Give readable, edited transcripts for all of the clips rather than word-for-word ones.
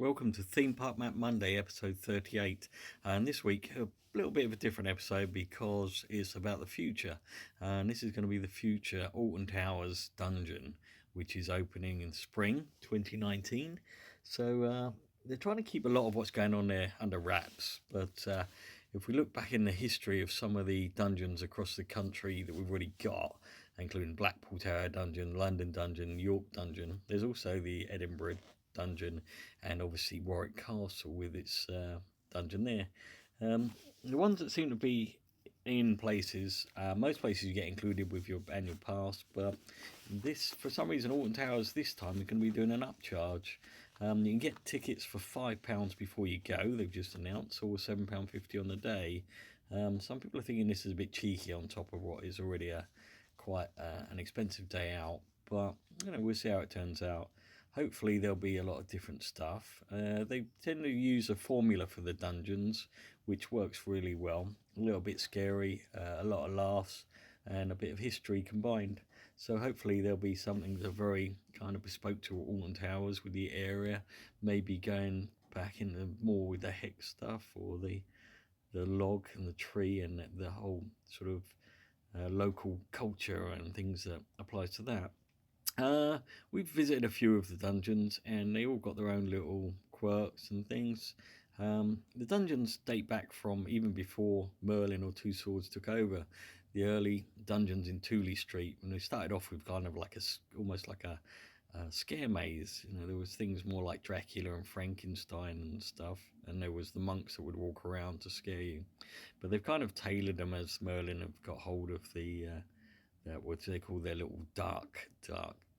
Welcome to Theme Park Map Monday, episode 38. And this week, a little bit of a different episode because it's about the future. And this is going to be the future Alton Towers Dungeon, which is opening in spring 2019. So they're trying to keep a lot of what's going on there under wraps. But if we look back in the history of some of the dungeons across the country that we've already got, including Blackpool Tower Dungeon, London Dungeon, York Dungeon, there's also the Edinburgh Dungeon, and obviously Warwick Castle with its dungeon there. The ones that seem to be in places, most places you get included with your annual pass, but this, for some reason, Alton Towers this time are going to be doing an upcharge. You can get tickets for £5 before you go, they've just announced, or £7.50 on the day. Some people are thinking this is a bit cheeky on top of what is already quite an expensive day out, but we'll see how it turns out. Hopefully there'll be a lot of different stuff. They tend to use a formula for the dungeons, which works really well. A little bit scary, a lot of laughs, and a bit of history combined. So hopefully there'll be something that's very kind of bespoke to Alton Towers with the area, maybe going back into more with the hex stuff, or the log and the tree and the whole sort of local culture and things that applies to that. We've visited a few of the dungeons, and they all got their own little quirks and things. The dungeons date back from even before Merlin or Two Swords took over. The early dungeons in Tooley Street, when they started off with kind of like almost like a scare maze. There was things more like Dracula and Frankenstein and stuff, and there was the monks that would walk around to scare you. But they've kind of tailored them as Merlin have got hold of the what they call their little dark,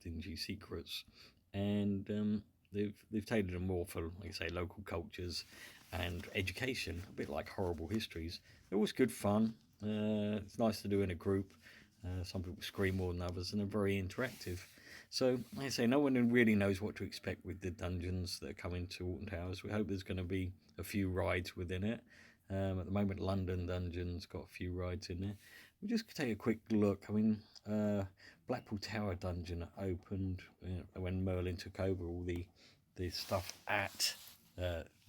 dingy secrets, and they've tailored them more for, like I say, local cultures and education, a bit like horrible histories. They're always good fun. It's nice to do in a group. Some people scream more than others, and they're very interactive. So, like I say, no one really knows what to expect with the dungeons that are coming to Alton Towers. We hope there's going to be a few rides within it. At the moment, London Dungeon's got a few rides in there. We'll just take a quick look. Blackpool Tower Dungeon opened when Merlin took over all the stuff at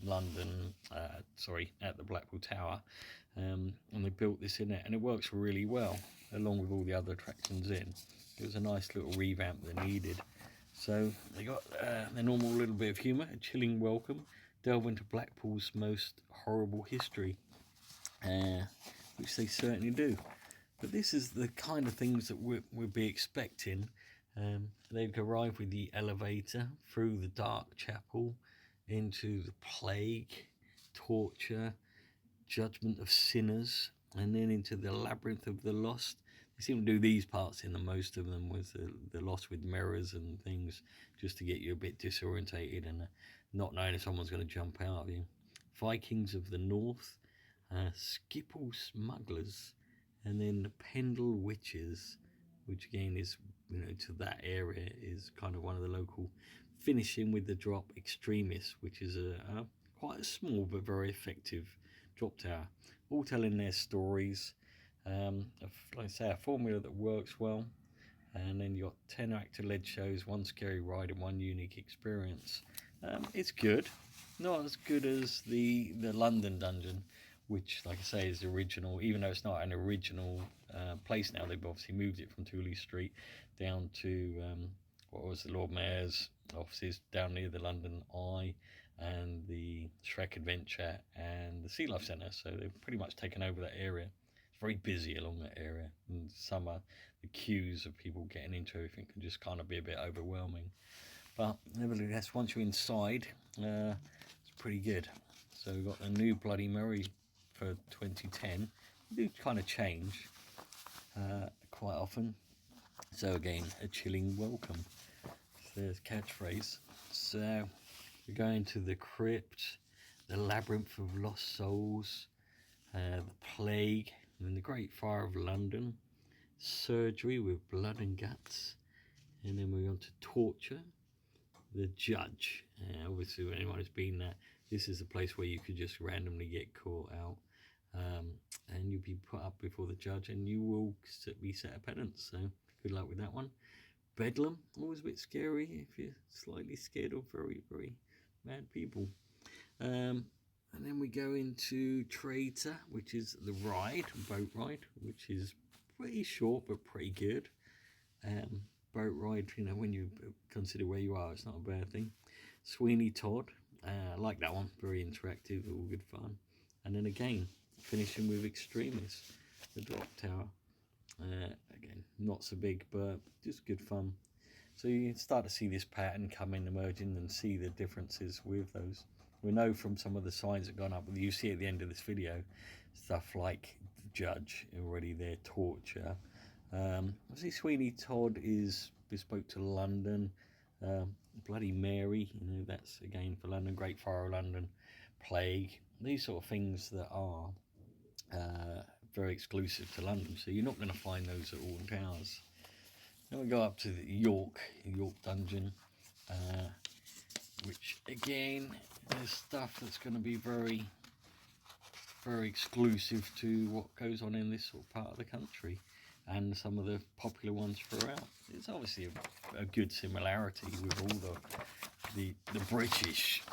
London, at the Blackpool Tower, and they built this in it, and it works really well, along with all the other attractions in. It was a nice little revamp they needed. So they got their normal little bit of humour, a chilling welcome, delve into Blackpool's most horrible history, which they certainly do. But this is the kind of things that we'd be expecting. They'd arrive with the elevator through the dark chapel into the plague, torture, judgment of sinners, and then into the labyrinth of the lost. They seem to do these parts in the most of them, with the lost with mirrors and things, just to get you a bit disorientated and not knowing if someone's going to jump out of you. Vikings of the North, Skipple smugglers, and then the Pendle Witches, which again is, to that area, is kind of one of the local. Finishing with the Drop Extremists, which is quite a small but very effective drop tower, all telling their stories. Like I say, a formula that works well. And then you got 10 actor led shows, one scary ride, and one unique experience. It's good, not as good as the London Dungeon, which, like I say, is the original. Even though it's not an original place now, they've obviously moved it from Tooley Street down to what was the Lord Mayor's offices down near the London Eye and the Shrek Adventure and the Sea Life Centre. So they've pretty much taken over that area. It's very busy along that area. In summer, the queues of people getting into everything can just kind of be a bit overwhelming. But nevertheless, once you're inside, it's pretty good. So we've got the new Bloody Mary for 2010. They do kind of change quite often. So again, a chilling welcome. So there's catchphrase. So we're going to the crypt, the labyrinth of lost souls, the plague, and the Great Fire of London, surgery with blood and guts, and then we're on to torture, the judge. Obviously, when anyone who's been there, this is a place where you could just randomly get caught out, and you'll be put up before the judge, and you will be set a penance. So good luck with that one. Bedlam, always a bit scary if you're slightly scared or very, very mad people. And then we go into Traitor, which is the boat ride, which is pretty short but pretty good. Boat ride, you know, when you consider where you are, it's not a bad thing. Sweeney Todd, I like that one, very interactive, all good fun. And then again, finishing with Extremis, the drop tower. Again, not so big, but just good fun. So you can start to see this pattern coming, emerging, and see the differences with those. We know from some of the signs that have gone up, you see at the end of this video, stuff like Judge, already there, Torture. Obviously Sweeney Todd is bespoke to London. Bloody Mary, you know, that's again for London. Great Fire of London, Plague, these sort of things that are very exclusive to London. So you're not going to find those at Alton Towers. Then we go up to the York Dungeon, which again is stuff that's going to be very, very exclusive to what goes on in this sort of part of the country, and some of the popular ones throughout. It's obviously a good similarity with all the British,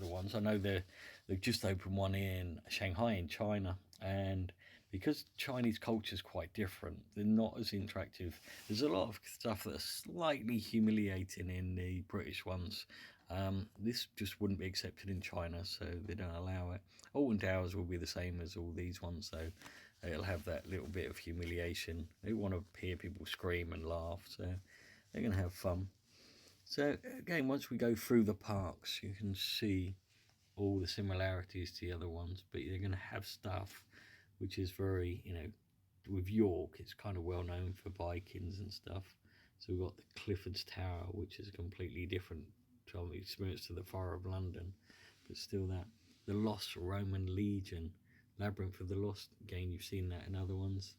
the ones. I know they've just opened one in Shanghai in China, and because Chinese culture is quite different, they're not as interactive. There's a lot of stuff that's slightly humiliating in the British ones. This just wouldn't be accepted in China, so they don't allow it. Alton Towers will be the same as all these ones, so it'll have that little bit of humiliation. They want to hear people scream and laugh, so they're going to have fun. So again, once we go through the parks, you can see all the similarities to the other ones, but you're going to have stuff which is very, you know, with York, it's kind of well known for Vikings and stuff. So we've got the Clifford's Tower, which is a completely different experience to the Fire of London, but still that. The Lost Roman Legion, Labyrinth of the Lost, again, you've seen that in other ones.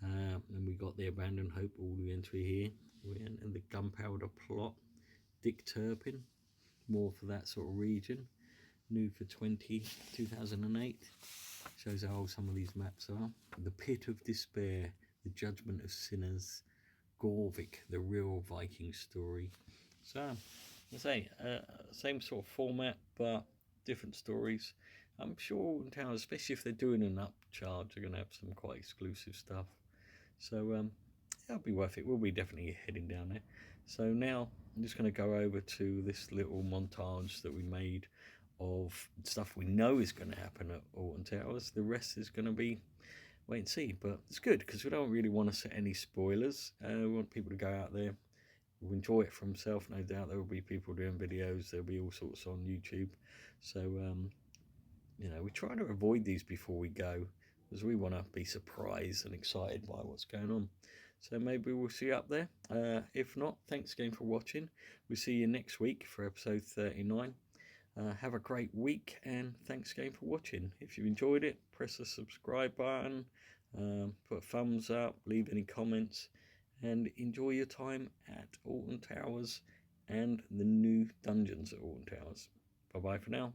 And we got the Abandoned Hope, all the entry here, and the Gunpowder Plot, Dick Turpin, more for that sort of region. New for 2008. Shows how old some of these maps are. The Pit of Despair, The Judgment of Sinners, Gorvik, The Real Viking Story. So, I say, same sort of format, but different stories. I'm sure Alton Towers, especially if they're doing an upcharge, are going to have some quite exclusive stuff. So, that'll be worth it. We'll be definitely heading down there. So now I'm just going to go over to this little montage that we made of stuff we know is going to happen at Alton Towers. The rest is going to be wait and see, but it's good because we don't really want to set any spoilers. We want people to go out there, will enjoy it for himself. No doubt there will be people doing videos, there'll be all sorts on YouTube. So you know, we try to avoid these before we go because we want to be surprised and excited by what's going on. So maybe we'll see you up there. If not, thanks again for watching. We'll see you next week for episode 39. Have a great week, and thanks again for watching. If you enjoyed it, press the subscribe button, put a thumbs up, leave any comments, and enjoy your time at Alton Towers and the new dungeons at Alton Towers. Bye bye for now.